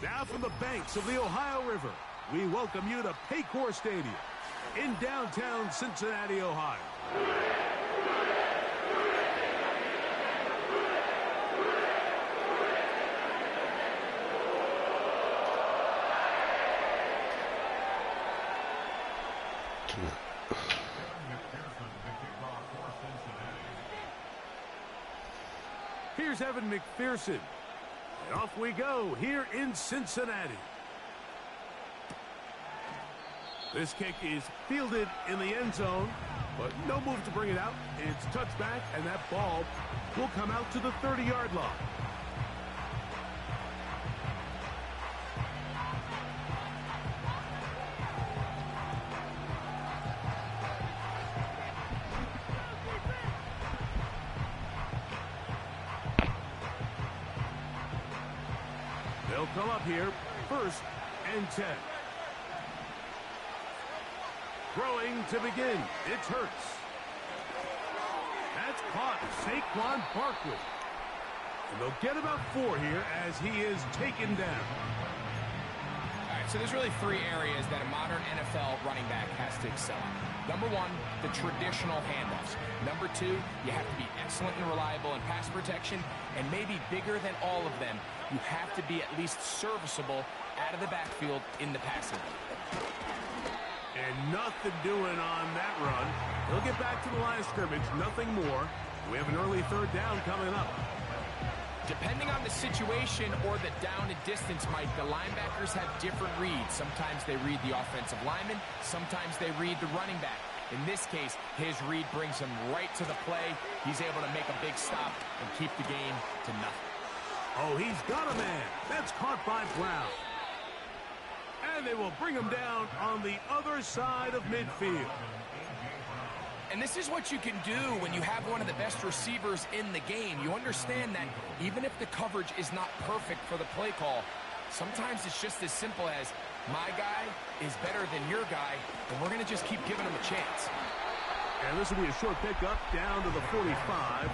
Now from the banks of the Ohio River, we welcome you to Paycor Stadium in downtown Cincinnati, Ohio. Here's Evan McPherson. And off we go here in Cincinnati. This kick is fielded in the end zone, but no move to bring it out. It's touched back, and that ball will come out to the 30-yard line. They'll come up here, 1st and 10. Throwing to begin. It's Hurts. That's caught. Saquon Barkley. And they'll get about 4 here as he is taken down. All right, so there's really 3 areas that a modern NFL running back has to excel in. Number 1, the traditional handoffs. Number 2, you have to be excellent and reliable in pass protection. And maybe bigger than all of them, you have to be at least serviceable out of the backfield in the passing game. And nothing doing on that run. He'll get back to the line of scrimmage, nothing more. We have an early 3rd down coming up. Depending on the situation or the down and distance, Mike, the linebackers have different reads. Sometimes they read the offensive lineman. Sometimes they read the running back. In this case, his read brings him right to the play. He's able to make a big stop and keep the game to nothing. Oh, he's got a man. That's caught by Brown. And they will bring him down on the other side of midfield. And this is what you can do when you have one of the best receivers in the game. You understand that even if the coverage is not perfect for the play call, sometimes it's just as simple as, my guy is better than your guy, and we're going to just keep giving him a chance. And this will be a short pickup down to the 45.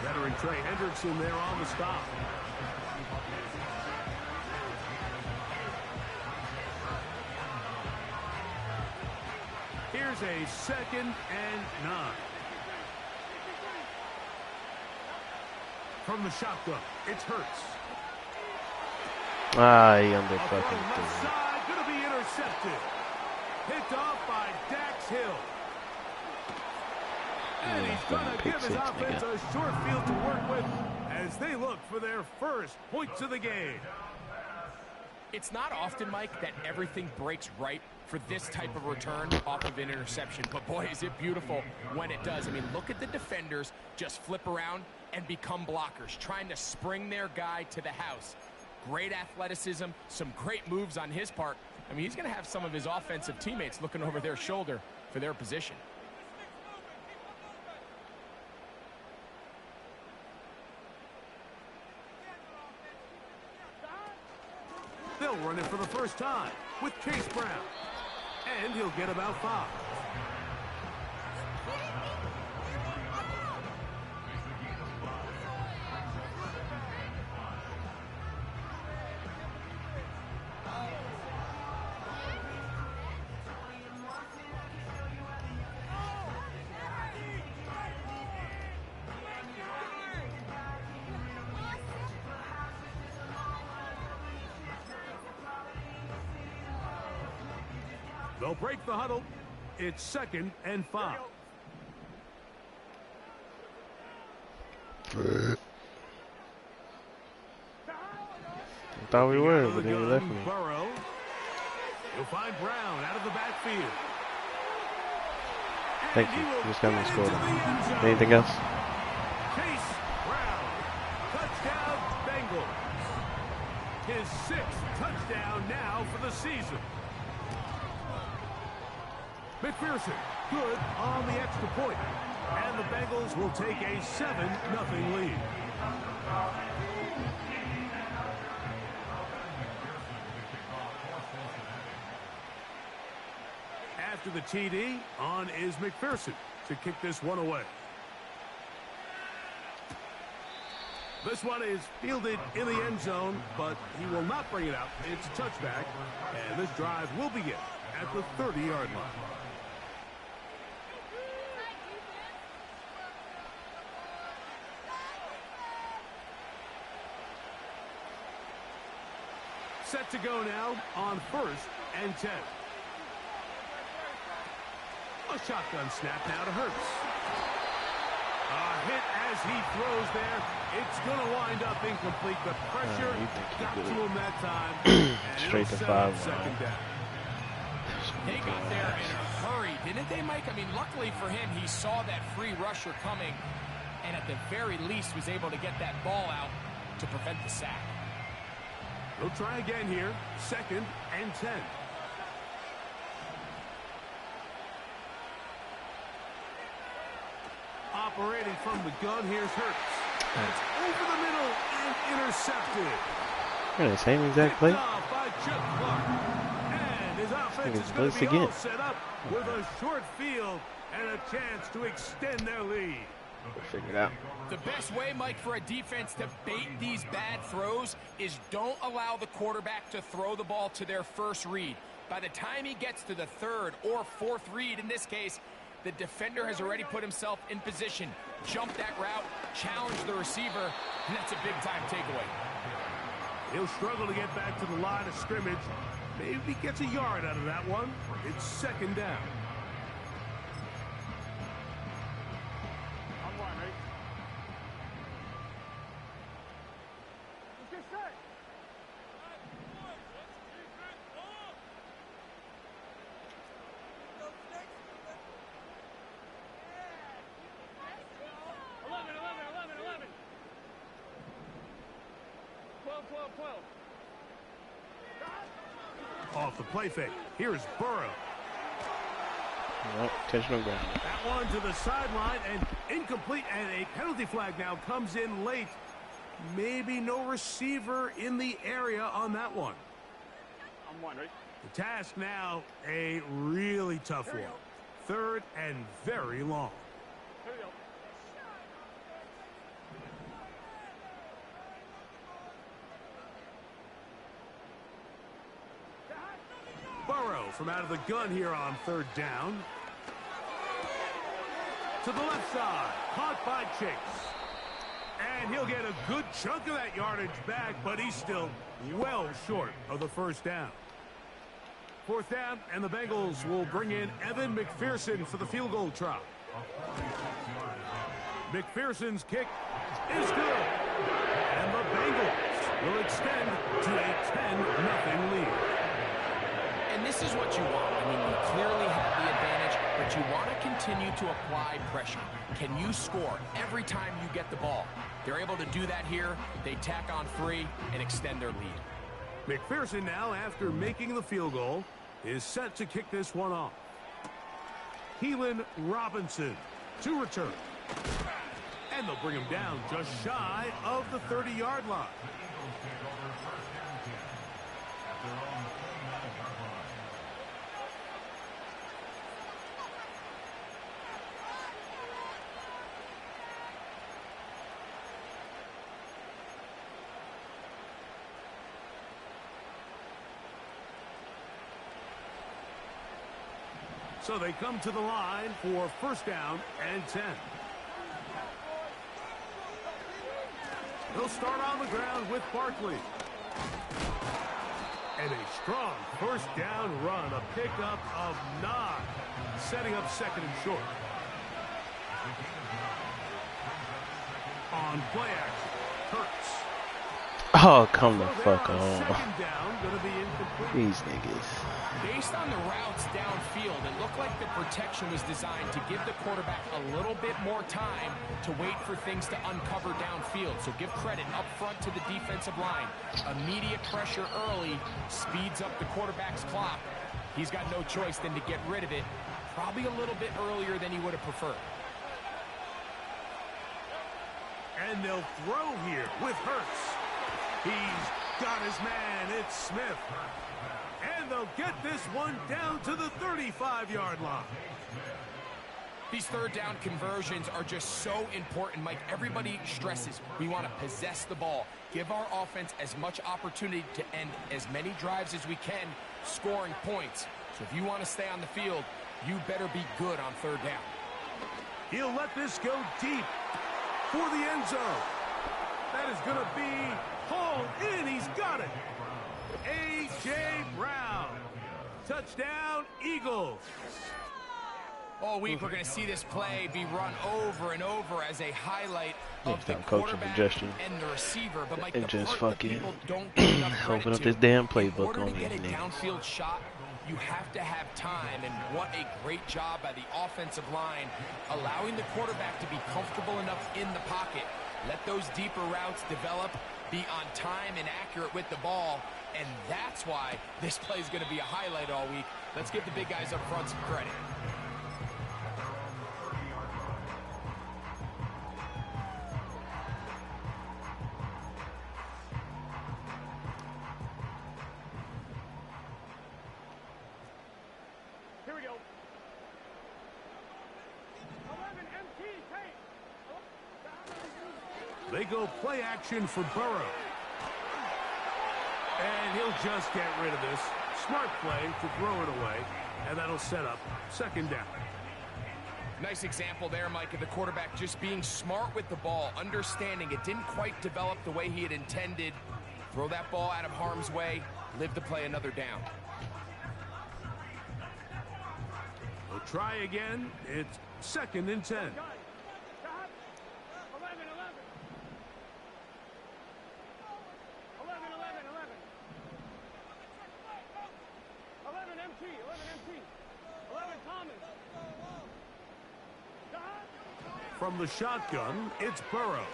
Veteran Trey Hendrickson there on the stop. Here's a 2nd and 9. From the shotgun, it's Hurts. He under fucking left side, going to be intercepted. Picked off by Dax Hill. And he's going to give his offense a short field to work with as they look for their first points of the game. It's not often, Mike, that everything breaks right for this type of return off of an interception. But, boy, is it beautiful when it does. I mean, look at the defenders just flip around and become blockers, trying to spring their guy to the house. Great athleticism, some great moves on his part. I mean, he's going to have some of his offensive teammates looking over their shoulder for their position. They'll run it for the first time with Chase Brown. And he'll get about 5. They'll break the huddle. It's 2nd and 5. I thought we were, but then he left me. Burrow. You'll find Brown out of the backfield. Thank you. Just got me scored. Anything else? Chase Brown. Touchdown, Bengals. His 6th touchdown now for the season. McPherson, good on the extra point. And the Bengals will take a 7-0 lead. After the TD, on is McPherson to kick this one away. This one is fielded in the end zone, but he will not bring it out. It's a touchback, and this drive will begin at the 30-yard line. Set to go now on 1st and 10. A shotgun snap now to Hurts. A hit as he throws there. It's going to wind up incomplete. The pressure got to him that time. Straight to 5. Second down. They got there in a hurry, didn't they, Mike? I mean, luckily for him, he saw that free rusher coming and at the very least was able to get that ball out to prevent the sack. We'll try again here. 2nd and 10. Operating from the gun, here's Hurts. It's over the middle and intercepted. Yeah, the same exact play. By Chuck Clark. And his offense is going to be all set up with a short field and a chance to extend their lead. We'll figure it out. The best way, Mike, for a defense to bait these bad throws is don't allow the quarterback to throw the ball to their first read. By the time he gets to the 3rd or 4th read, in this case, the defender has already put himself in position, jump that route, challenge the receiver, and that's a big-time takeaway. He'll struggle to get back to the line of scrimmage. Maybe gets a yard out of that one. It's 2nd down. Off the play fake. Here's Burrow. Nope, intentional ground. That one to the sideline and incomplete, and a penalty flag now comes in late. Maybe no receiver in the area on that one. I'm wondering. The task now, a really tough one. 3rd and very long. Here we go. Burrow from out of the gun here on 3rd down. To the left side, caught by Chase. And he'll get a good chunk of that yardage back, but he's still well short of the 1st down. 4th down, and the Bengals will bring in Evan McPherson for the field goal try. McPherson's kick is good. And the Bengals will extend to a 10-0 lead. And this is what you want. I mean, you clearly have the advantage, but you want to continue to apply pressure. Can you score every time you get the ball? They're able to do that here. They tack on 3 and extend their lead. McPherson now, after making the field goal, is set to kick this one off. Keelan Robinson to return. And they'll bring him down just shy of the 30-yard line. So they come to the line for 1st down and 10. They'll start on the ground with Barkley. And a strong 1st down run, a pickup of 9, setting up 2nd and short. On play action, Hurts. Oh, come the fuck on. 2nd down, going to be incomplete. These niggas. Based on the routes downfield, it looked like the protection was designed to give the quarterback a little bit more time to wait for things to uncover downfield. So give credit up front to the defensive line. Immediate pressure early speeds up the quarterback's clock. He's got no choice than to get rid of it, probably a little bit earlier than he would have preferred. And they'll throw here with Hurts. He's got his man. It's Smith. And they'll get this one down to the 35-yard line. These third down conversions are just so important, Mike. Everybody stresses we want to possess the ball, give our offense as much opportunity to end as many drives as we can, scoring points. So if you want to stay on the field, you better be good on third down. He'll let this go deep for the end zone. That is going to be hauled in. He's got it. A.J. Brown. Touchdown, Eagles. All week, we're going to see this play be run over and over as a highlight of the Stop coaching quarterback suggestion. and the receiver. But Mike, And the just part that fucking people don't give enough credit open up to, this damn in playbook order on to get these a niggas. downfield shot, you have to have time. And what a great job by the offensive line, allowing the quarterback to be comfortable enough in the pocket. Let those deeper routes develop, be on time and accurate with the ball. And that's why this play is going to be a highlight all week. Let's give the big guys up front some credit. Here we go. 11 MT tape. They go play action for Burrow. And he'll just get rid of this. Smart play to throw it away. And that'll set up second down. Nice example there, Mike, of the quarterback just being smart with the ball, understanding it didn't quite develop the way he had intended. Throw that ball out of harm's way, live to play another down. We'll try again. It's second and 10. Stop. 11, 11. 11, 11, 11. 11 MT, 11 MT. 11 Thomas. Stop. From the shotgun, it's Burrow.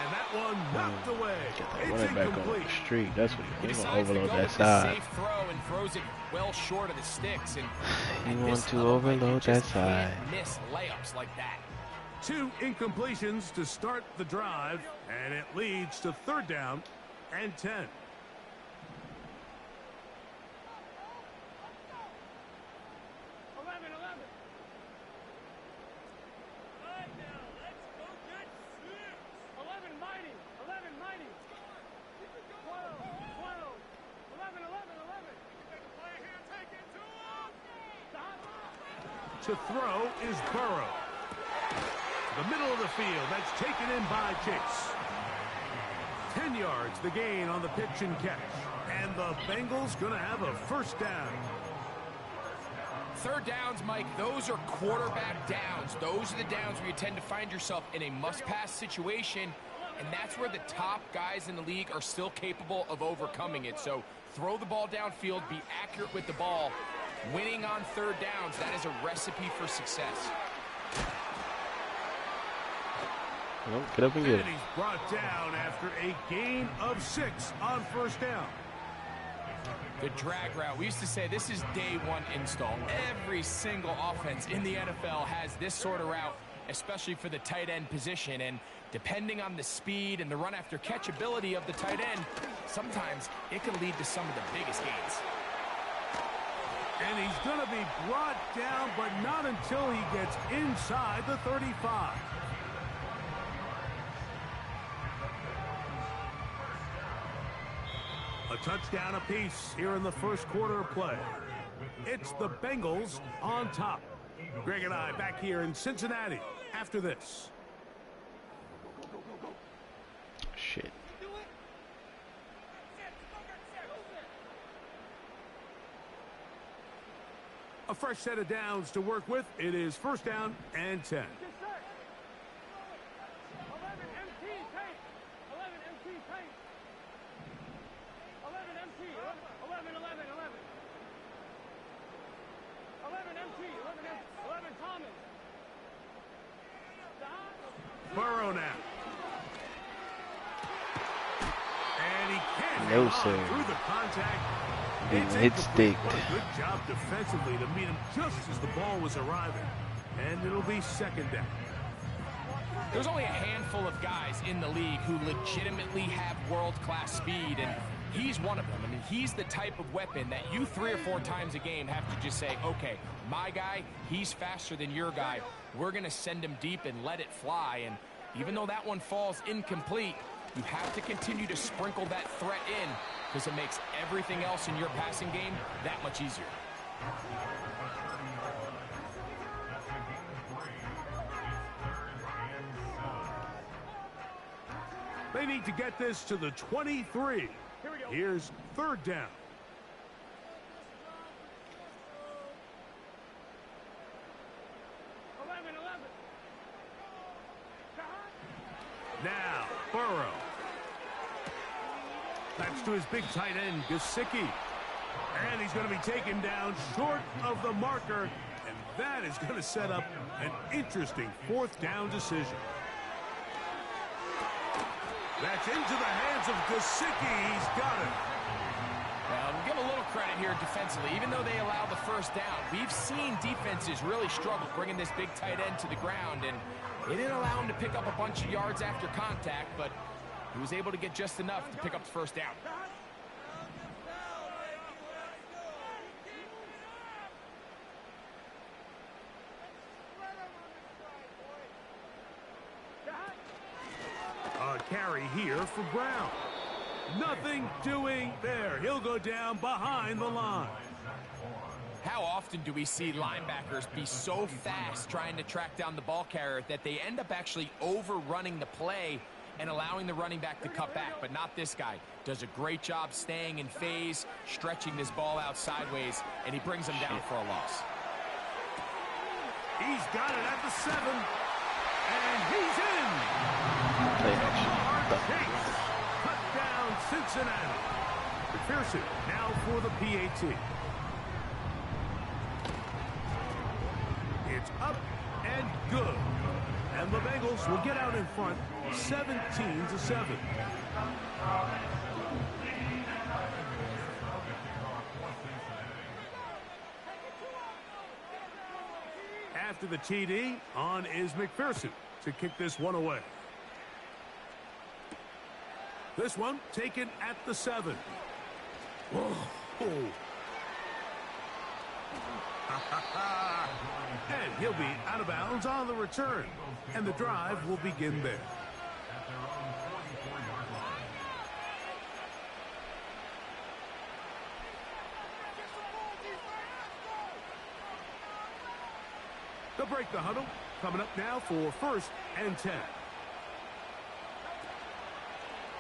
And that one knocked away. Get that It's running back on incomplete. the street. That's what He he's going decides to to overload go that with the side. safe throw and throws it well short of the sticks. And You at want this to level, Mike, you overload that just can't side. miss layups like that. 2 incompletions to start the drive, and it leads to third down and 10. 11, 11. 11 mighty, 11 mighty. 12, 12. 11, 11, 11. Stop. To throw is Burrow. The middle of the field, that's taken in by Chase. 10 yards, the gain on the pitch and catch. And the Bengals going to have a first down. Third downs, Mike, those are quarterback downs. Those are the downs where you tend to find yourself in a must-pass situation, and that's where the top guys in the league are still capable of overcoming it. So throw the ball downfield, be accurate with the ball. Winning on third downs, that is a recipe for success. Well, get up and get And it. he's brought down after a gain of 6 on first down. The drag route. We used to say this is day one install. Every single offense in the NFL has this sort of route, especially for the tight end position. And depending on the speed and the run after catch ability of the tight end, sometimes it can lead to some of the biggest gains. And he's going to be brought down, but not until he gets inside the 35. A touchdown apiece here in the first quarter of play. It's the Bengals on top. Greg and I back here in Cincinnati after this. Shit. A fresh set of downs to work with. It is first down and 10. 11 MT tape. 11 MT tape. 11 MT. 11, 11, 11. 11 MT. 11 Thomas. Stop. Burrow now. And he can't No, hang on sir. through the contact. Getting It's hit incomplete. stick. What a good job defensively to meet him just as the ball was arriving. And it'll be second down. There's only a handful of guys in the league who legitimately have world-class speed, and he's one of them. I mean, he's the type of weapon that you 3 or 4 times a game have to just say, okay, my guy, he's faster than your guy. We're going to send him deep and let it fly. And even though that one falls incomplete, you have to continue to sprinkle that threat in because it makes everything else in your passing game that much easier. They need to get this to the 23. Here's 3rd down. Now, Burrow. That's to his big tight end, Gesicki. And he's going to be taken down short of the marker. And that is going to set up an interesting 4th down decision. That's into the hands of Gesicki. He's got it. Well, we'll give a little credit here defensively. Even though they allow the 1st down, we've seen defenses really struggle bringing this big tight end to the ground. And they didn't allow him to pick up a bunch of yards after contact, but he was able to get just enough to pick up the 1st down. A carry here for Brown. Nothing doing there. He'll go down behind the line. How often do we see linebackers be so fast trying to track down the ball carrier that they end up actually overrunning the play and allowing the running back to cut back? But not this guy. Does a great job staying in phase, stretching this ball out sideways, and he brings him down for a loss. He's got it at the 7. And he's in. Touchdown, Cincinnati. McPherson now for the PAT. It's up and good. And the Bengals will get out in front 17-7. After the TD, on is McPherson to kick this one away. This one taken at the 7. Whoa. And he'll be out of bounds on the return. And the drive will begin there. They'll break the huddle. Coming up now for 1st and 10.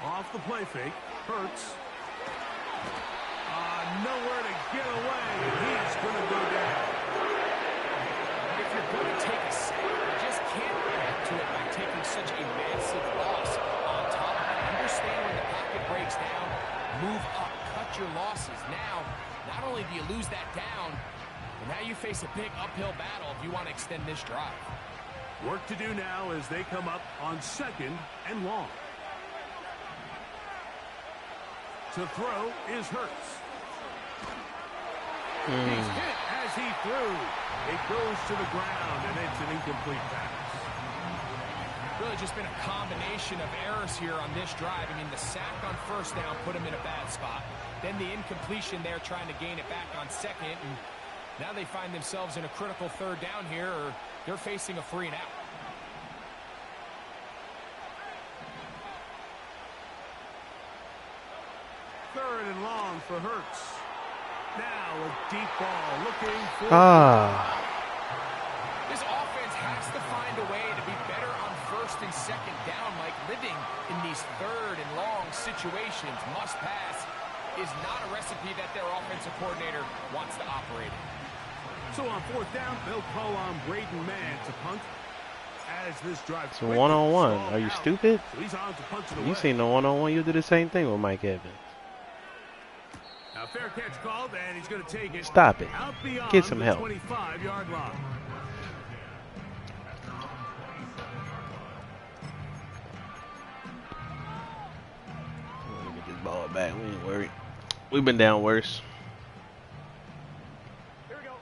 Off the play fake. Hurts. Nowhere to get away. He's going to go down. If you're going to take a sack, you just can't add to it by taking such a massive loss on top of it. Understand when the pocket breaks down, move up, cut your losses. Now, not only do you lose that down, but now you face a big uphill battle if you want to extend this drive. Work to do now as they come up on 2nd and long. To throw is Hurts. He's hit as he threw. It goes to the ground, and it's an incomplete pass. Really just been a combination of errors here on this drive. I mean, the sack on 1st down put him in a bad spot. Then the incompletion there trying to gain it back on 2nd. And now they find themselves in a critical 3rd down here, or they're facing a 3 and out. Third and long for Hurts. Now a deep ball looking for... This offense has to find a way to be better on 1st and 2nd down, like living in these 3rd and long situations. Must pass is not a recipe that their offensive coordinator wants to operate in. So on 4th down, they'll call on Braden Mann to punt. As this drive... It's a one-on-one. Are you stupid? So he's on to punch it away. You seen the one-on-one, you do the same thing with Mike Evans. Now fair catch called, and he's going to take it. Stop it. Out beyond Get some the help. 25-yard line. Let me get this ball back. We ain't worried. We've been down worse. Here we go.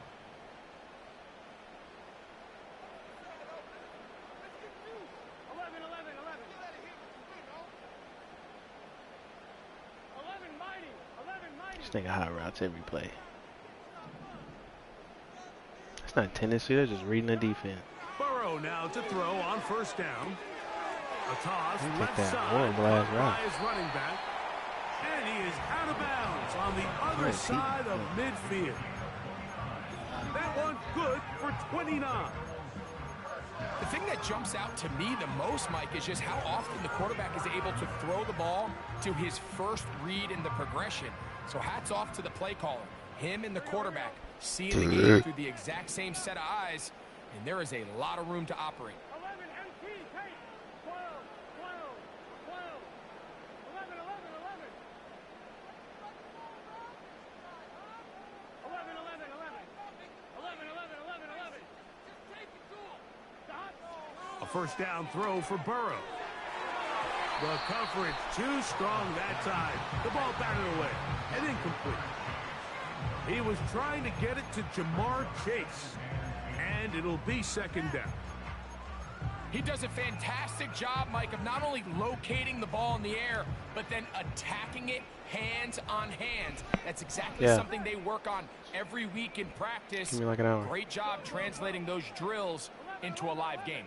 11, 11, 11. 11 mighty. This nigga hot routes every play. That's not tendency, that's just reading the defense. Burrow now to throw on first down. A toss Take left that side. horrible ass Caught route. by his running back. And he is out of bounds on the other Nice. side of midfield. That one good for 29. The thing that jumps out to me the most, Mike, is just how often the quarterback is able to throw the ball to his first read in the progression. So hats off to the play caller. Him and the quarterback seeing the game through the exact same set of eyes, and there is a lot of room to operate. 11 MT, take. 12, 12, 12. 11, 11, 11. 11, 11, 11. 11, 11, 11, 11. Just take it to him. Stop. A first down throw for Burrow. The coverage too strong that time. The ball batted away and incomplete. He was trying to get it to Jamar Chase, and it'll be second down. He does a fantastic job, Mike, of not only locating the ball in the air, but then attacking it hands on hands. That's exactly something they work on every week in practice. Give me like an hour. Great job translating those drills into a live game.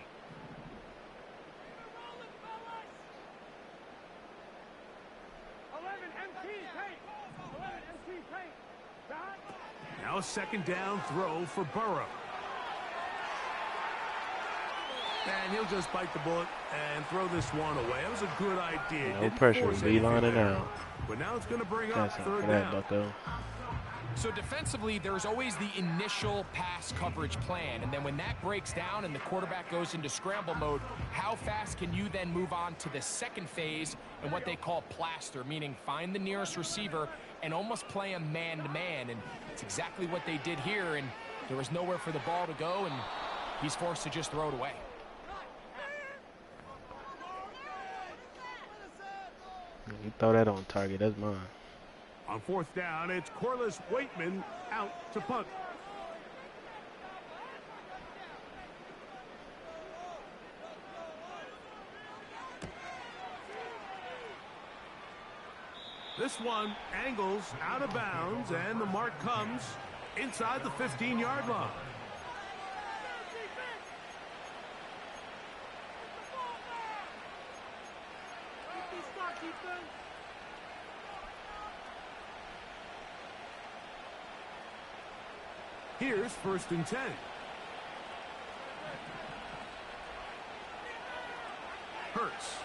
11 MT, take. 11 MT, take. Stop. Now a second down throw for Burrow. And he'll just bite the bullet and throw this one away. That was a good idea. No Didn't pressure, force beeline anything it there. out. But now it's going to bring up That's it third for that, down. bucko. So defensively, there's always the initial pass coverage plan, and then when that breaks down and the quarterback goes into scramble mode, how fast can you then move on to the second phase and what they call plaster, meaning find the nearest receiver and almost play him man-to-man, and it's exactly what they did here, and there was nowhere for the ball to go, and he's forced to just throw it away. You throw that on target, that's mine. On fourth down, it's Corliss Waitman out to punt. This one angles out of bounds, and the mark comes inside the 15-yard line. Here's first and 10. Hurts.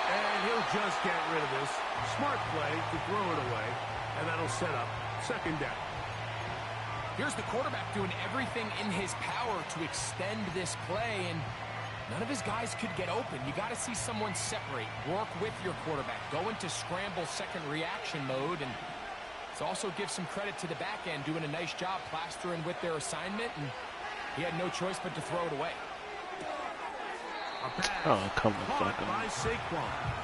And he'll just get rid of this. Smart play to throw it away, and that'll set up second down. Here's the quarterback doing everything in his power to extend this play, and none of his guys could get open. You got to see someone separate, work with your quarterback, go into scramble second reaction mode, and it also gives some credit to the back end doing a nice job plastering with their assignment, and he had no choice but to throw it away. A pass Oh, come on, caught fucker. by Saquon.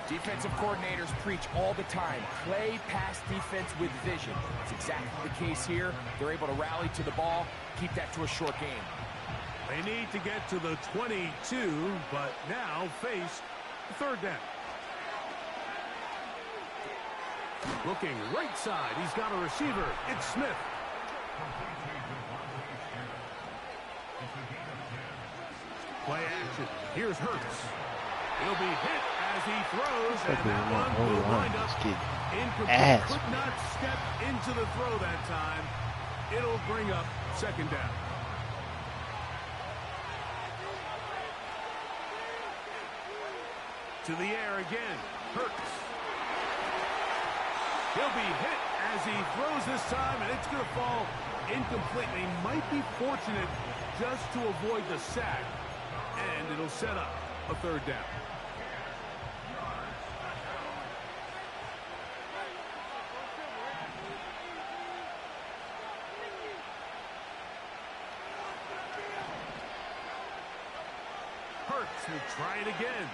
Defensive coordinators preach all the time, play pass defense with vision. It's exactly the case here. They're able to rally to the ball, keep that to a short game. They need to get to the 22, but now face third down. Looking right side, he's got a receiver. It's Smith. Play action. Here's Hurts. He'll be hit as he throws, and that one will wind up incomplete. Could not step into the throw that time. It'll bring up second down. To the air again. Hurts. He'll be hit as he throws this time, and it's going to fall incomplete. He might be fortunate just to avoid the sack, and it'll set up a third down. Hurts will try it again.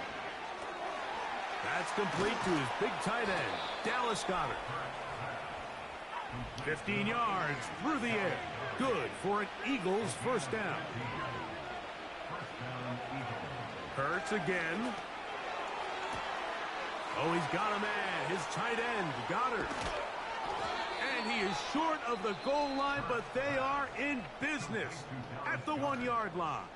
That's complete to his big tight end, Dallas Goedert. 15 yards through the air. Good for an Eagles first down. Hurts again. Oh, he's got a man. His tight end, Goddard. And he is short of the goal line, but they are in business at the 1-yard line.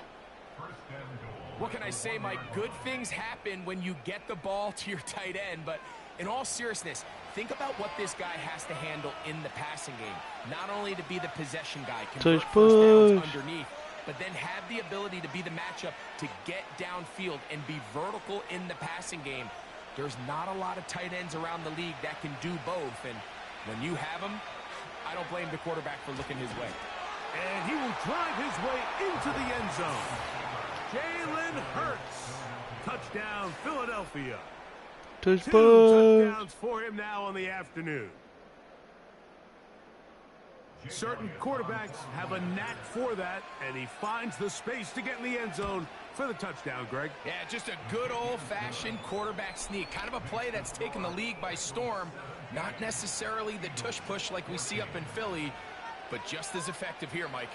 What can I say, Mike? Good things happen when you get the ball to your tight end, but in all seriousness, think about what this guy has to handle in the passing game. Not only to be the possession guy, convert first downs underneath, but then have the ability to be the matchup to get downfield and be vertical in the passing game. There's not a lot of tight ends around the league that can do both, and when you have them, I don't blame the quarterback for looking his way. And he will drive his way into the end zone. Jalen Hurts. Touchdown, Philadelphia. Two touchdowns for him now on the afternoon. Certain quarterbacks have a knack for that, and he finds the space to get in the end zone for the touchdown, Greg. Yeah, just a good old-fashioned quarterback sneak. Kind of a play that's taken the league by storm. Not necessarily the tush-push like we see up in Philly, but just as effective here, Mike.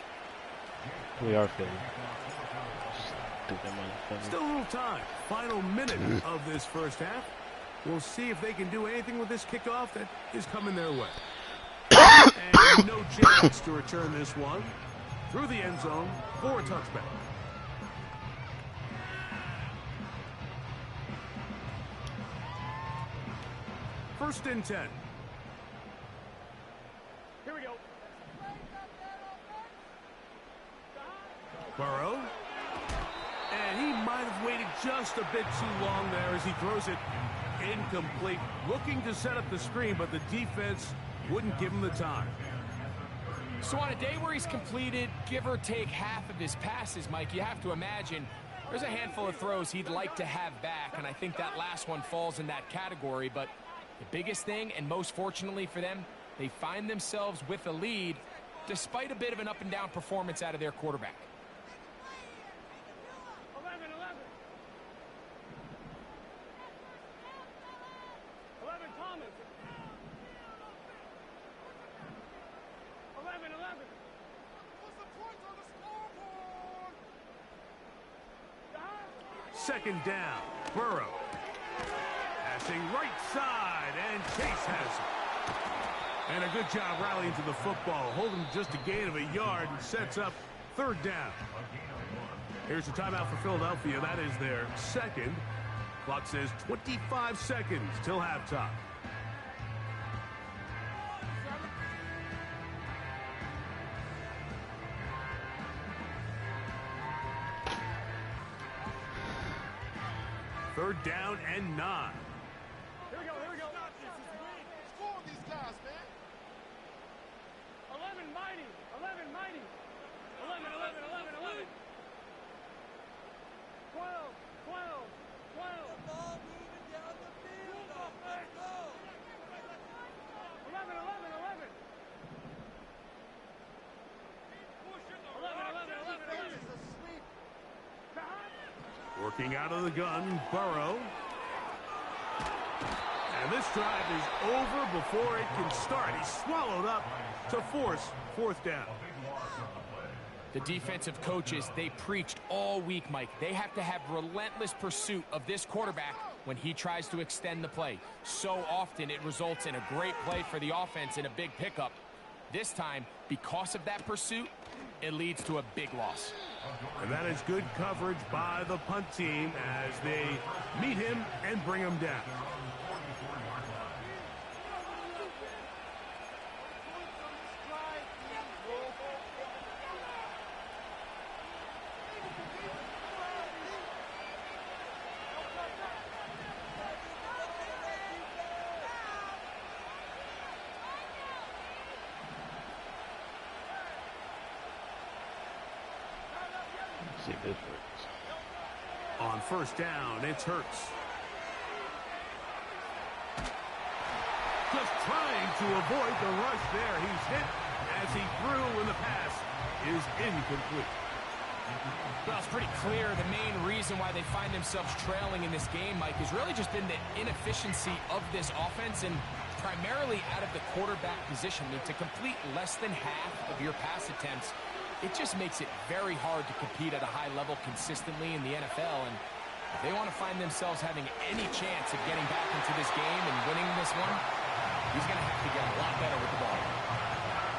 We are Philly. Still a little time. Final minute of this first half. We'll see if they can do anything with this kickoff that is coming their way. And no chance to return this one through the end zone for a touchback. First and 10. Here we go. Burrow. And he might have waited just a bit too long there as he throws it incomplete. Looking to set up the screen, but the defense wouldn't give him the time. So on a day where he's completed, give or take half of his passes, Mike, you have to imagine there's a handful of throws he'd like to have back, and I think that last one falls in that category. But the biggest thing, and most fortunately for them, they find themselves with a lead despite a bit of an up-and-down performance out of their quarterback. 11, Thomas. 11. What's the point on the scoreboard? Second down, Burrow. Passing right side, and Chase has it. And a good job rallying to the football, holding just a gain of a yard and sets up third down. Here's the timeout for Philadelphia. That is their second. Clock says 25 seconds till halftime. Third down and 9. Here we go. Score these guys, man. 11 mighty. 11. 12. The ball moving down the field. Let's go. 11. 11. Working out of the gun, Burrow. And this drive is over before it can start. He's swallowed up to force fourth down. The defensive coaches, they preached all week, Mike. They have to have relentless pursuit of this quarterback when he tries to extend the play. So often it results in a great play for the offense and a big pickup. This time, because of that pursuit, it leads to a big loss. And that is good coverage by the punt team as they meet him and bring him down. See if this works. On first down, it's Hurts. Just trying to avoid the rush there. He's hit as he threw when the pass is incomplete. Well, it's pretty clear the main reason why they find themselves trailing in this game, Mike, has really just been the inefficiency of this offense and primarily out of the quarterback position. I mean, to complete less than half of your pass attempts, it just makes it very hard to compete at a high level consistently in the NFL. And If they want to find themselves having any chance of getting back into this game and winning this one, he's going to have to get a lot better with the ball.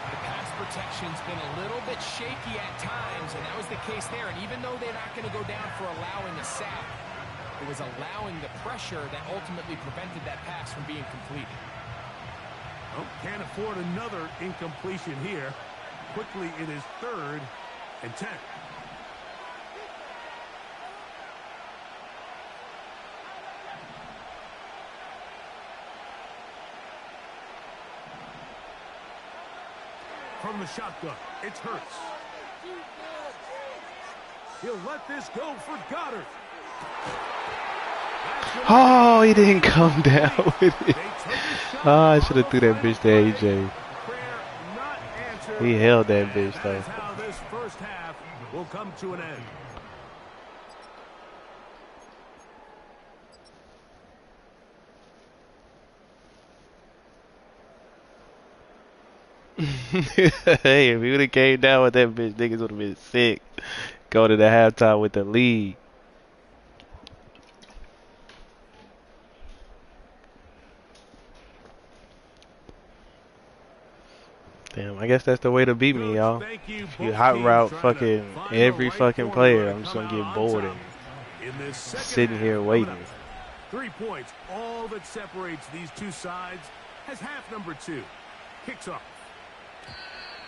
The pass protection's been a little bit shaky at times, and that was the case there. And even though they're not going to go down for allowing a sack, it was allowing the pressure that ultimately prevented that pass from being completed. Oh, can't afford another incompletion here. Quickly, it is 3rd and 10. From the shotgun, it's Hurts. He'll let this go for Goddard. Oh, he didn't come down with it. Oh, I should have threw that bitch to AJ. He held that bitch though. That is how this first half will come to an end. Hey, if he would have came down with that bitch, niggas would have been sick. Go to the halftime with the lead. Damn, I guess that's the way to beat me, y'all. If you hot route fucking every fucking player, I'm just gonna get bored and sitting here waiting. 3 points, all that separates these two sides, has half number 2. Kicks off.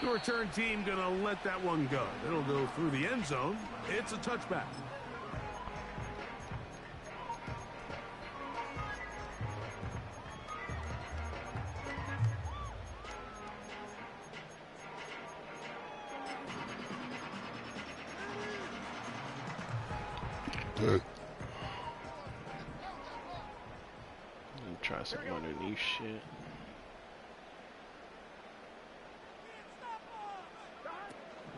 The return team gonna let that one go. It'll go through the end zone. It's a touchback. Try some underneath shit.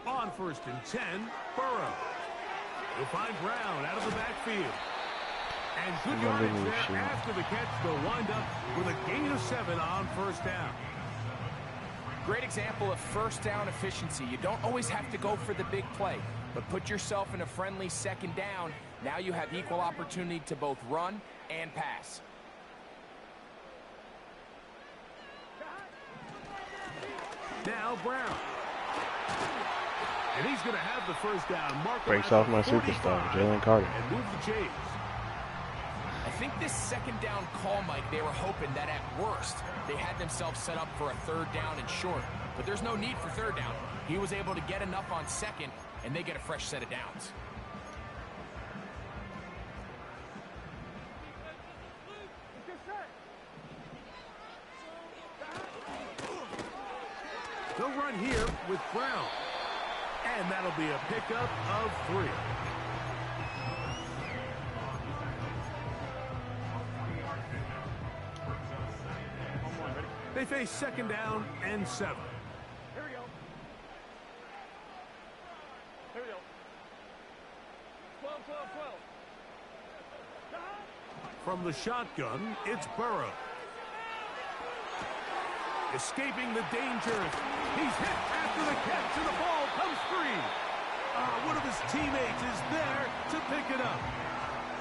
On 1st and 10, Burrow. He'll find Brown out of the backfield. And good yardage there after the catch. They'll wind up with a gain of 7 on 1st down. Great example of first down efficiency. You don't always have to go for the big play, but put yourself in a friendly 2nd down. Now you have equal opportunity to both run and pass. Now Brown. And he's going to have the first down. Mark Breaks off my superstar, Jalen Carter. And move the chains. I think this 2nd down call, Mike, they were hoping that at worst they had themselves set up for a 3rd down and short. But there's no need for 3rd down. He was able to get enough on 2nd, and they get a fresh set of downs. They'll run here with Brown. And that'll be a pickup of 3. They face 2nd down and 7. Here we go. Here we go. 12, 12, 12. From the shotgun, it's Burrow. Escaping the dangers. He's hit after the catch, and the ball comes free. One of his teammates is there to pick it up.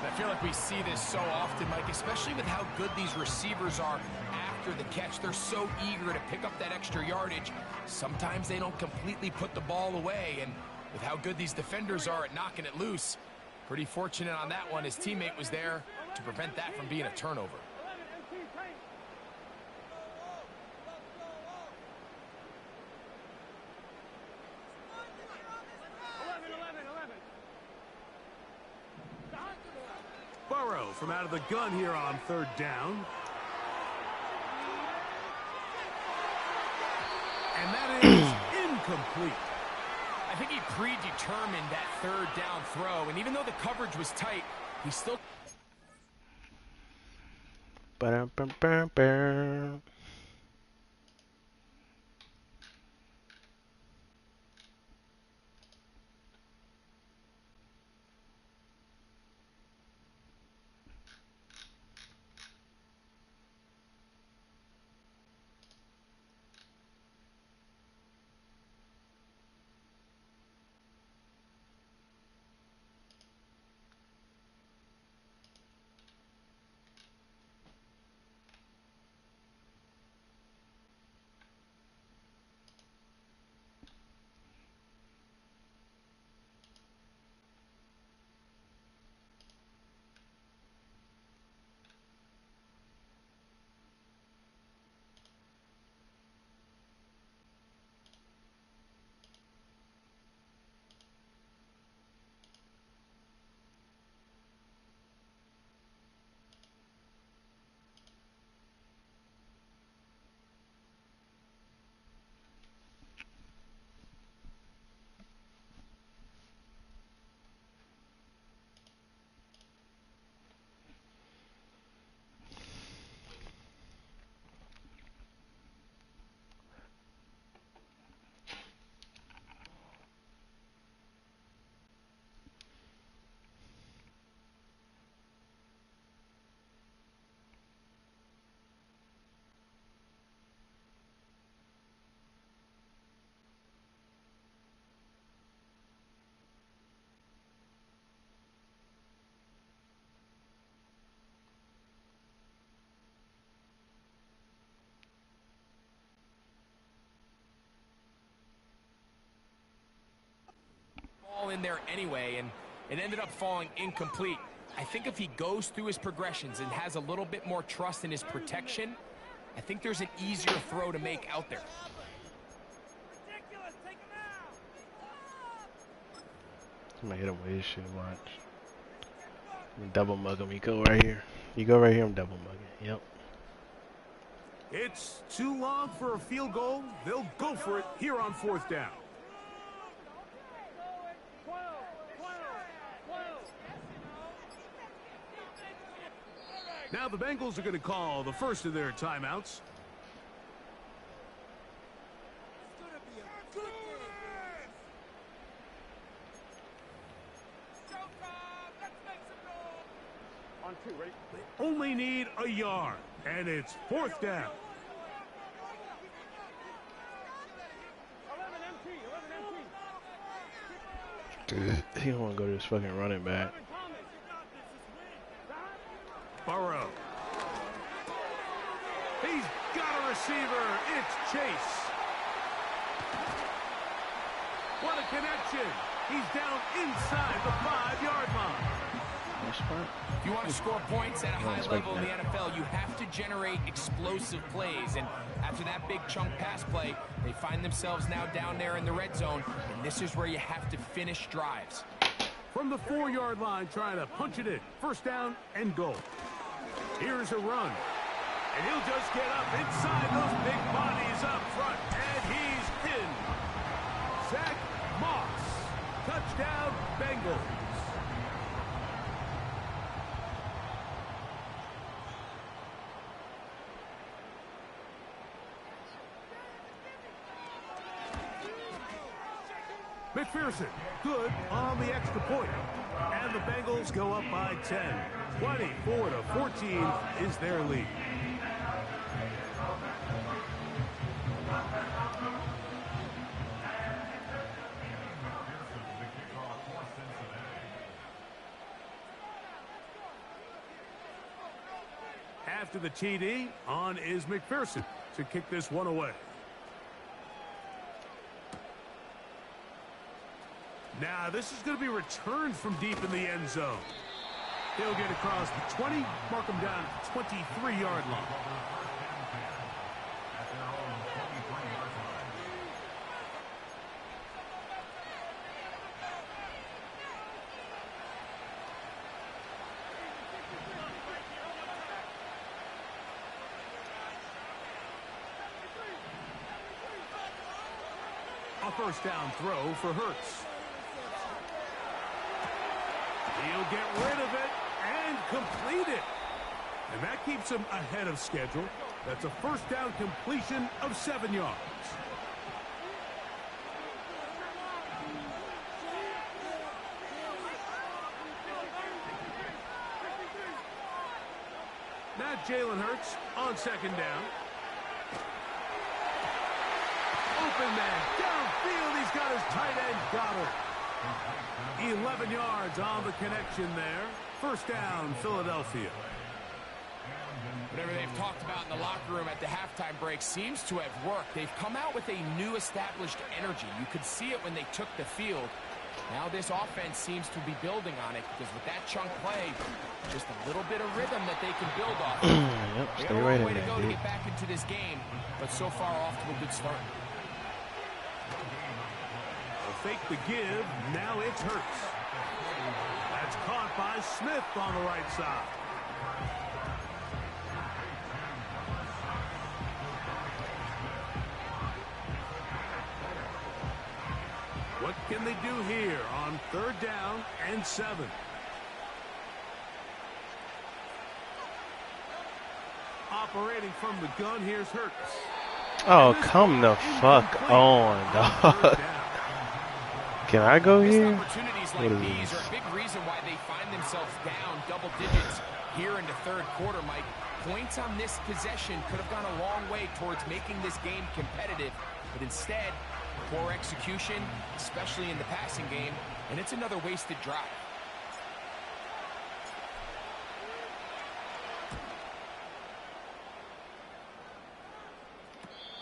I feel like we see this so often, Mike, especially with how good these receivers are after the catch. They're so eager to pick up that extra yardage. Sometimes they don't completely put the ball away, and with how good these defenders are at knocking it loose, pretty fortunate on that one. His teammate was there to prevent that from being a turnover. 11. Burrow from out of the gun here on 3rd down. And that is incomplete. I think he predetermined that 3rd down throw, and even though the coverage was tight, he still... Ba-dum-bum-bum-bum. ball in there anyway, and it ended up falling incomplete. I think if he goes through his progressions and has a little bit more trust in his protection, I think there's an easier throw to make out there. I'm gonna hit him with his shit, watch. I'm gonna double mug him. You go right here. You go right here, I'm double mugging. Yep. It's too long for a field goal. They'll go for it here on 4th down. Now the Bengals are going to call the first of their timeouts. They only need a yard, and it's 4th down. 11 empty. He don't want to go to his fucking running back. Burrow. He's got a receiver. It's Chase. What a connection. He's down inside the 5-yard line. If you want to score points at a high level in the NFL, you have to generate explosive plays. And after that big chunk pass play, they find themselves now down there in the red zone. And this is where you have to finish drives. From the 4-yard line, trying to punch it in. 1st down and goal. Here's a run. And he'll just get up inside those big bodies up front. And he's in. Zach Moss. Touchdown, Bengals. McPherson, good on the extra point. And the Bengals go up by 10. 24-14 is their lead. After the TD, on is McPherson to kick this one away. Now, this is going to be returned from deep in the end zone. He'll get across the 20, mark him down at the 23-yard line. A 1st down throw for Hurts. He'll get rid of it and complete it. And that keeps him ahead of schedule. That's a 1st down completion of 7 yards. Now Jalen Hurts on 2nd down. Open man downfield. He's got his tight end Goddard. 11 yards on the connection there. 1st down, Philadelphia. Whatever they've talked about in the locker room at the halftime break seems to have worked. They've come out with a new established energy. You could see it when they took the field. Now this offense seems to be building on it because with that chunk play, just a little bit of rhythm that they can build off. Yep, they stay got a right long in way to there, go dude. to get back into this game, but so far off to a good start. Fake the give. Now it's Hurts. That's caught by Smith on the right side. What can they do here on 3rd down and 7? Operating from the gun, here's Hurts. Oh, come the fuck on, dog. Can I go here? Opportunities like these are a big reason why they find themselves down double digits here in the 3rd quarter, Mike. Points on this possession could have gone a long way towards making this game competitive, but instead, poor execution, especially in the passing game, and it's another wasted drive.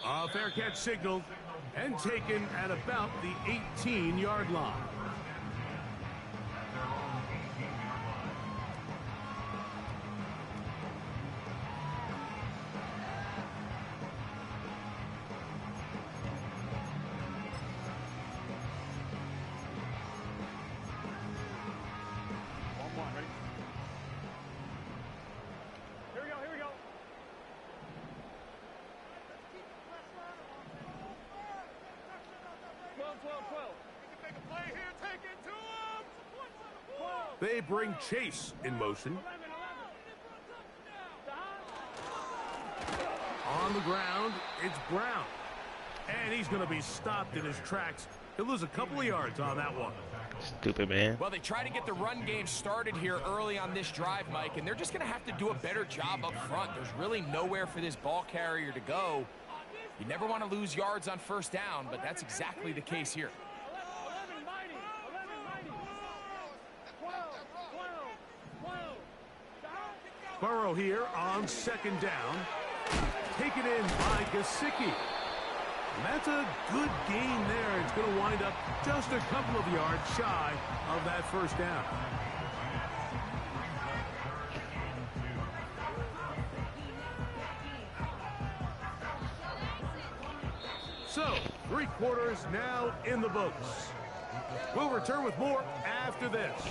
A fair catch signaled and taken at about the 18-yard line. They bring Chase in motion. On the ground, it's Brown. And he's going to be stopped in his tracks. He'll lose a couple of yards on that one. Stupid, man. Well, they try to get the run game started here early on this drive, Mike, and they're just going to have to do a better job up front. There's really nowhere for this ball carrier to go. You never want to lose yards on first down, but that's exactly the case here. Burrow here on second down. Taken in by Gesicki. And that's a good gain there. It's going to wind up just a couple of yards shy of that first down. So, 3 quarters now in the books. We'll return with more after this.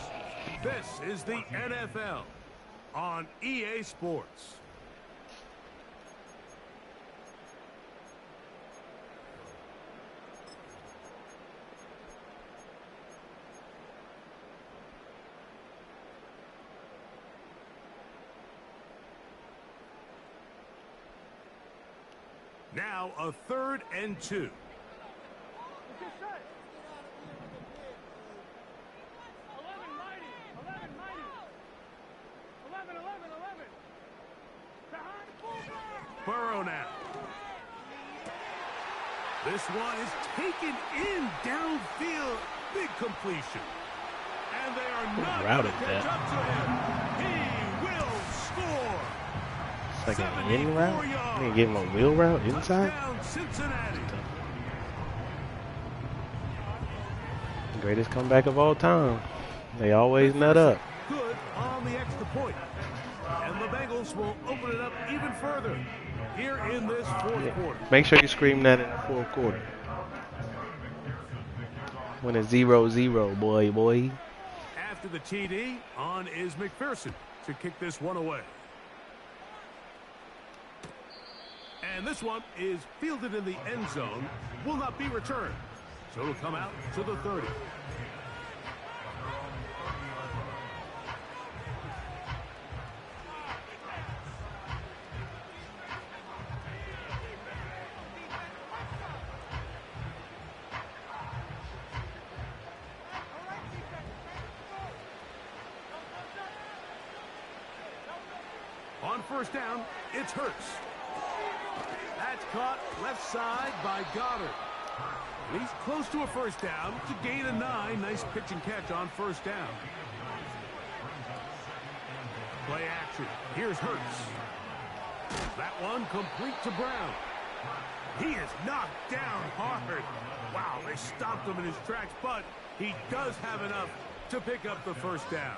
This is the NFL on EA Sports. Now a 3rd and 2. Burrow now. This one is taken in downfield. Big completion. And they are not going to catch up to him. He will score. It's like a mini route. You need to give him a wheel route inside. Cincinnati. Greatest comeback of all time. They always nut up. Good on the extra point. And the Bengals will open it up even further here in this 4th quarter. Make sure you scream that in the 4th quarter. When it's 0-0, boy. After the TD, on is McPherson to kick this one away. And this one is fielded in the end zone, will not be returned. So it'll come out to the 30. On first down, it's Hurts. That's caught left side by Goddard. And he's close to a first down to gain a 9. Nice pitch and catch on first down. Play action. Here's Hurts. That one complete to Brown. He is knocked down hard. Wow, they stopped him in his tracks, but he does have enough to pick up the first down.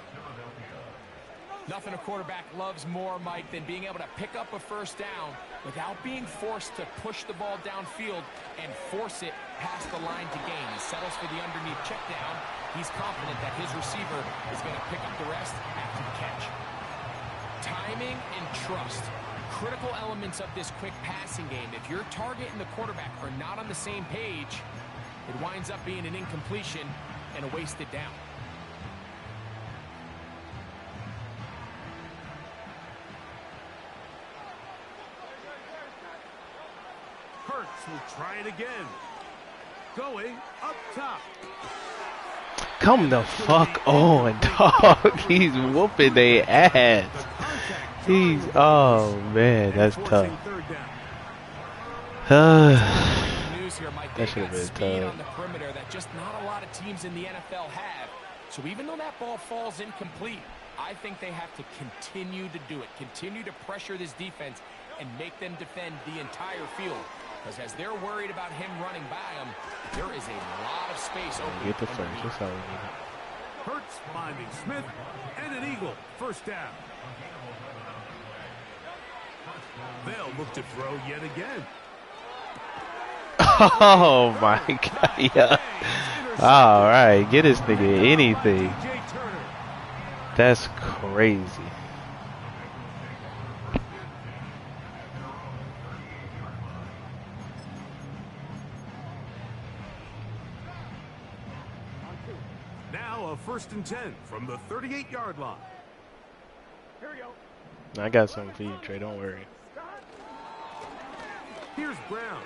Nothing a quarterback loves more, Mike, than being able to pick up a first down without being forced to push the ball downfield and force it past the line to gain. He settles for the underneath check down. He's confident that his receiver is going to pick up the rest after the catch. Timing and trust, critical elements of this quick passing game. If your target and the quarterback are not on the same page, it winds up being an incompletion and a wasted down. Hurts will try it again. Going up top. Come the fuck on, dog. He's whooping their ass. Oh man, that's tough. That should have been tough. On the perimeter that just not a lot of teams in the NFL have. So even though that ball falls incomplete, I think they have to continue to do it. Continue to pressure this defense and make them defend the entire field. Because as they're worried about him running by them, there is a lot of space open. Get the first. That's all we need. Hurts finding Smith and an eagle. First down. They'll look to throw yet again. Oh my God. Yeah. All right. Get this nigga anything. That's crazy. Now a 1st and 10 from the 38-yard line. Here we go. I got something for you, Trey. Don't worry. Here's Brown.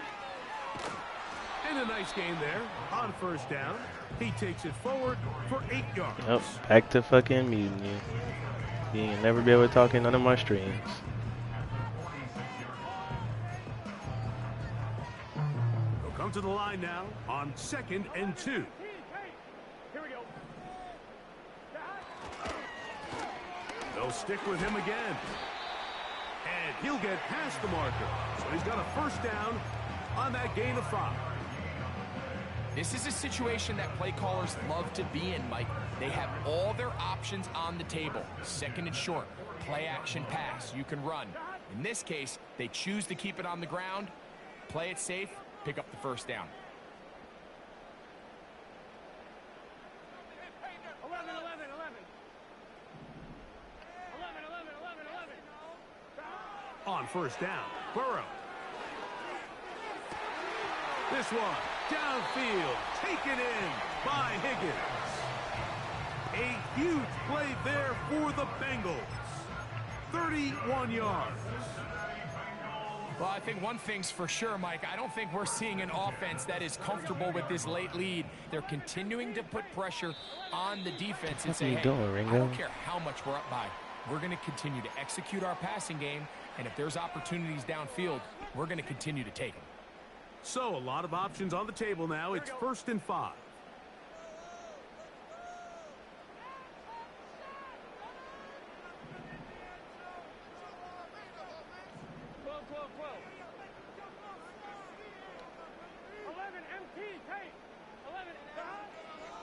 And a nice gain there on 1st down. He takes it forward for 8 yards. Yep, back to fucking muting you. You ain't never be able to talk in none of my streams. They'll come to the line now on 2nd and 2. Here we go. They'll stick with him again. And he'll get past the marker. So he's got a 1st down on that gain of 5. This is a situation that play callers love to be in, Mike. They have all their options on the table. 2nd and short, play action pass, you can run. In this case, they choose to keep it on the ground, play it safe, pick up the 1st down. 11, 11, 11. 11. On 1st down, Burrow. This one, downfield, taken in by Higgins. A huge play there for the Bengals. 31 yards. Well, I think one thing's for sure, Mike. I don't think we're seeing an offense that is comfortable with this late lead. They're continuing to put pressure on the defense and say, hey, I don't care how much we're up by. We're going to continue to execute our passing game, and if there's opportunities downfield, we're going to continue to take them. So, a lot of options on the table now. It's 1st and 5.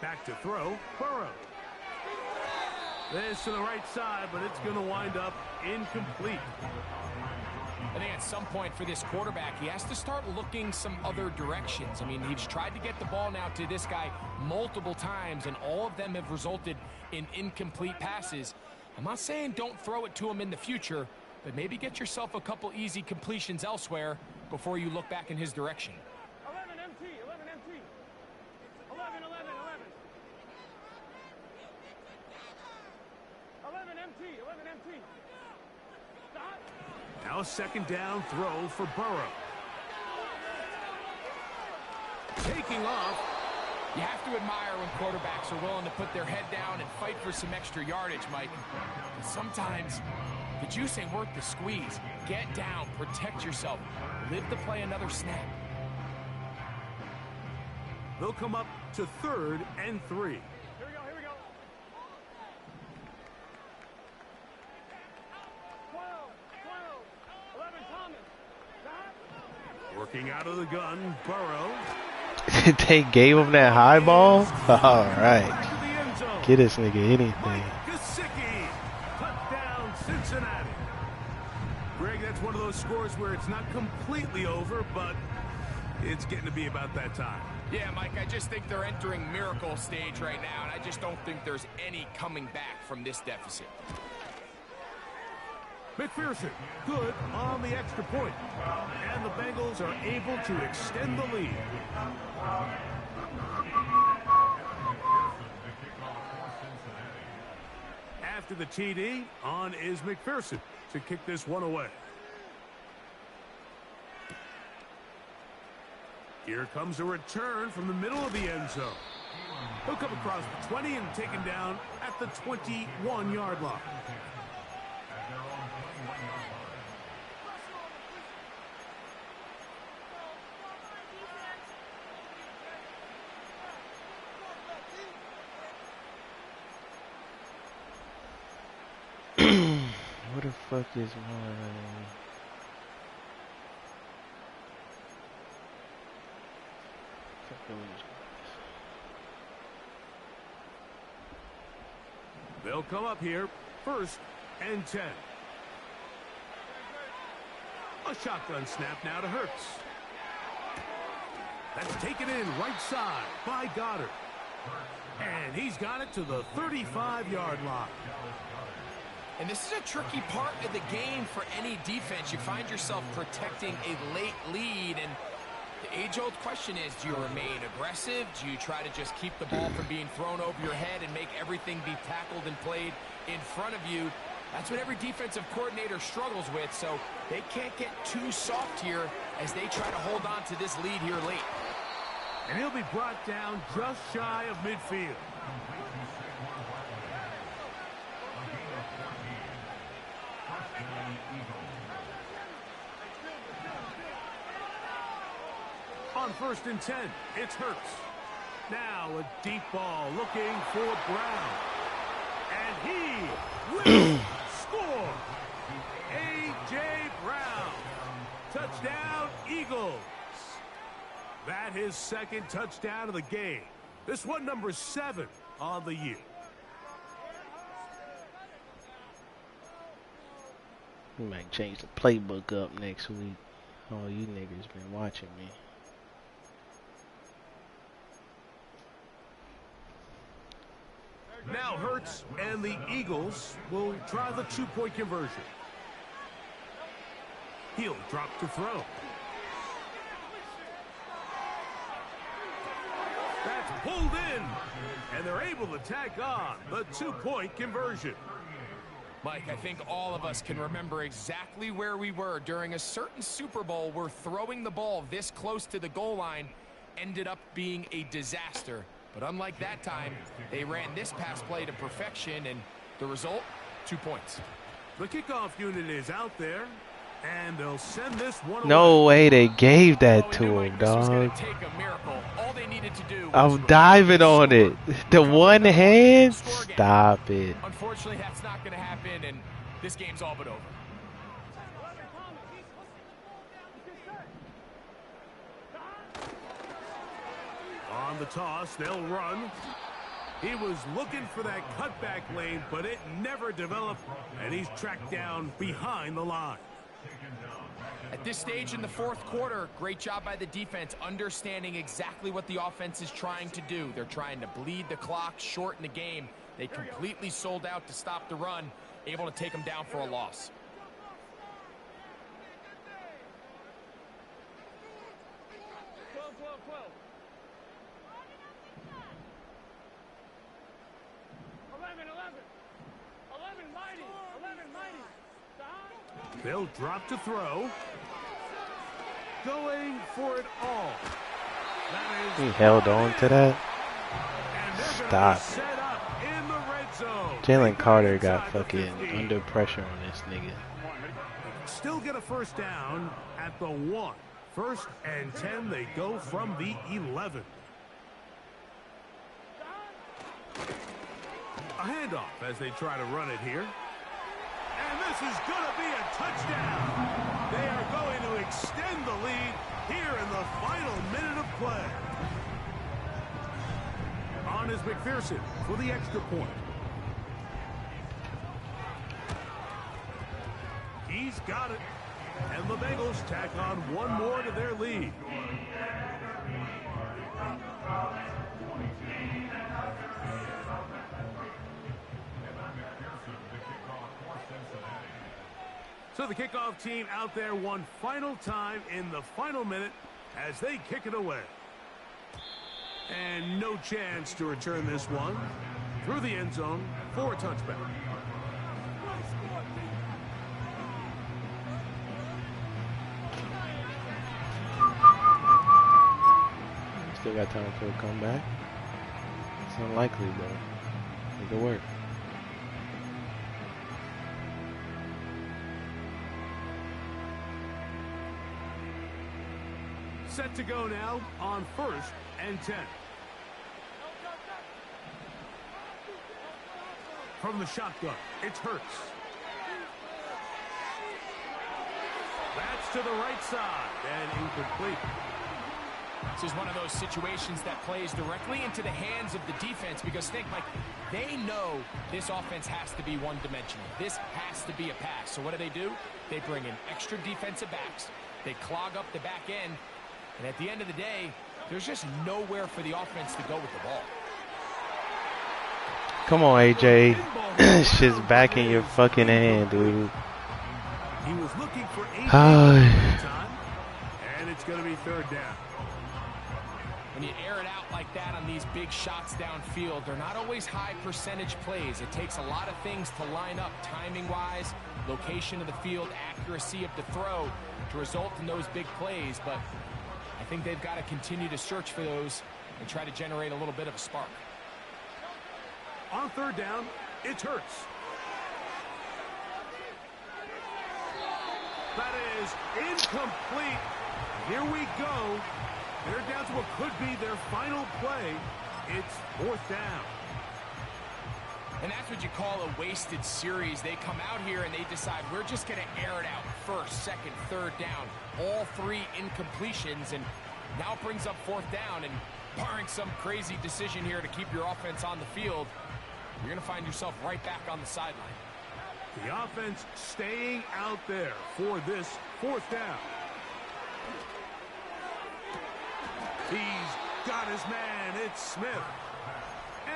Back to throw, Burrow. This to the right side, but it's going to wind up incomplete. I think at some point for this quarterback, he has to start looking some other directions. I mean, he's tried to get the ball now to this guy multiple times, and all of them have resulted in incomplete passes. I'm not saying don't throw it to him in the future, but maybe get yourself a couple easy completions elsewhere before you look back in his direction. 11 MT, 11 MT. 11, 11, 11. 11 MT, 11 MT. Stop. Now a 2nd down throw for Burrow. Taking off. You have to admire when quarterbacks are willing to put their head down and fight for some extra yardage, Mike. But sometimes the juice ain't worth the squeeze. Get down, protect yourself, live to play another snap. They'll come up to 3rd and 3. Here we go, here we go. 12, 11, Thomas. Stop. Working out of the gun, Burrow. They gave him that high ball? All right. Back to the end zone. Get this nigga anything. Mike Gesicki. Touchdown, Cincinnati. Greg, that's one of those scores where it's not completely over, but it's getting to be about that time. Yeah, Mike, I just think they're entering miracle stage right now, and I just don't think there's any coming back from this deficit. McPherson, good on the extra point. And the Bengals are able to extend the lead. After the TD, on is McPherson to kick this one away. Here comes a return from the middle of the end zone. He'll come across the 20 and taken down at the 21-yard line. What the fuck is mine? They'll come up here, 1st and 10. A shotgun snap now to Hurts. That's taken in right side by Goddard. And he's got it to the 35-yard line. And this is a tricky part of the game for any defense. You find yourself protecting a late lead, and The age-old question is, do you remain aggressive? Do you try to just keep the ball from being thrown over your head and make everything be tackled and played in front of you? That's what every defensive coordinator struggles with, so they can't get too soft here as they try to hold on to this lead here late. And he'll be brought down just shy of midfield. On 1st and 10, it's Hurts. Now a deep ball looking for Brown. And he will score. A.J. Brown. Touchdown, Eagles. That his second touchdown of the game. This one number 7 on the year. We might change the playbook up next week. All you niggas been watching me. Now Hurts and the Eagles will try the 2-point conversion. He'll drop to throw. That's pulled in, and they're able to tack on the 2-point conversion. Mike, I think all of us can remember exactly where we were during a certain Super Bowl where throwing the ball this close to the goal line ended up being a disaster. But unlike that time, they ran this pass play to perfection, and the result, 2 points. The kickoff unit is out there, and they'll send this one No away. way they gave that to him, dog. I'm diving on it. The one hand? Stop it. Unfortunately, that's not going to happen, and this game's all but over. On the toss, they'll run. He was looking for that cutback lane, but it never developed, and he's tracked down behind the line. At this stage in the 4th quarter, great job by the defense, understanding exactly what the offense is trying to do. They're trying to bleed the clock, shorten the game. They completely sold out to stop the run, able to take them down for a loss. They'll drop to throw. Going for it all. He held on to that. Stop. Jalen Carter got fucking under pressure on this nigga. Still get a first down at the 1. 1st and 10, they go from the 11. A handoff as they try to run it here. And this is going to be a touchdown. They are going to extend the lead here in the final minute of play. On is McPherson for the extra point. He's got it. And the Bengals tack on one more to their lead. So the kickoff team out there one final time in the final minute as they kick it away. And no chance to return this one through the end zone for a touchback. Still got time for a comeback. It's unlikely, though. It'll work. Set to go now on 1st and 10. From the shotgun, it's Hurts. That's to the right side and incomplete. This is one of those situations that plays directly into the hands of the defense because think, Mike, they know this offense has to be one-dimensional. This has to be a pass. So what do? They bring in extra defensive backs. They clog up the back end. And at the end of the day, there's just nowhere for the offense to go with the ball. Come on, AJ. Shit's back in your fucking hand, dude. He was looking for 8 time, and it's It's going to be third down. When you air it out like that on these big shots downfield, they're not always high percentage plays. It takes a lot of things to line up timing-wise, location of the field, accuracy of the throw to result in those big plays. But I think they've got to continue to search for those and try to generate a little bit of a spark. On third down, it's Hurts. That is incomplete. Here we go. They're down to what could be their final play. It's fourth down. And that's what you call a wasted series. They come out here and they decide we're just going to air it out first, second, third down. All three incompletions, and now it brings up fourth down. And barring some crazy decision here to keep your offense on the field, you're going to find yourself right back on the sideline. The offense staying out there for this fourth down. He's got his man. It's Smith.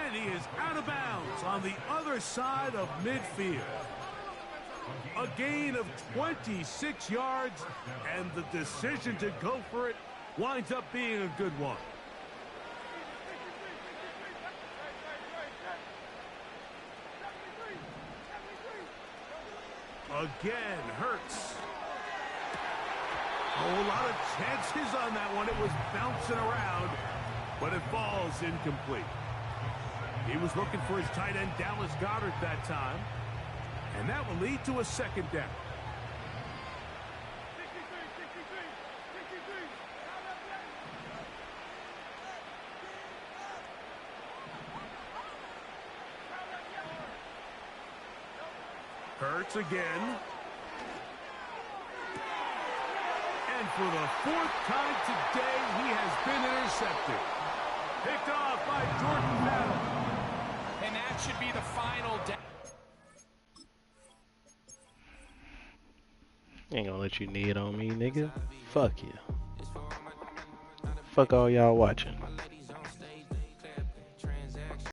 And he is out of bounds on the other side of midfield. A gain of 26 yards, and the decision to go for it winds up being a good one. Again, Hurts. A lot of chances on that one. It was bouncing around, but it falls incomplete. He was looking for his tight end, Dallas Goedert, that time. And that will lead to a second down. Hurts again. And for the fourth time today, he has been intercepted. Picked off by Jordan Battle. And that should be the final down. Ain't gonna let you knee it on me, nigga. Fuck you. Fuck all y'all watching.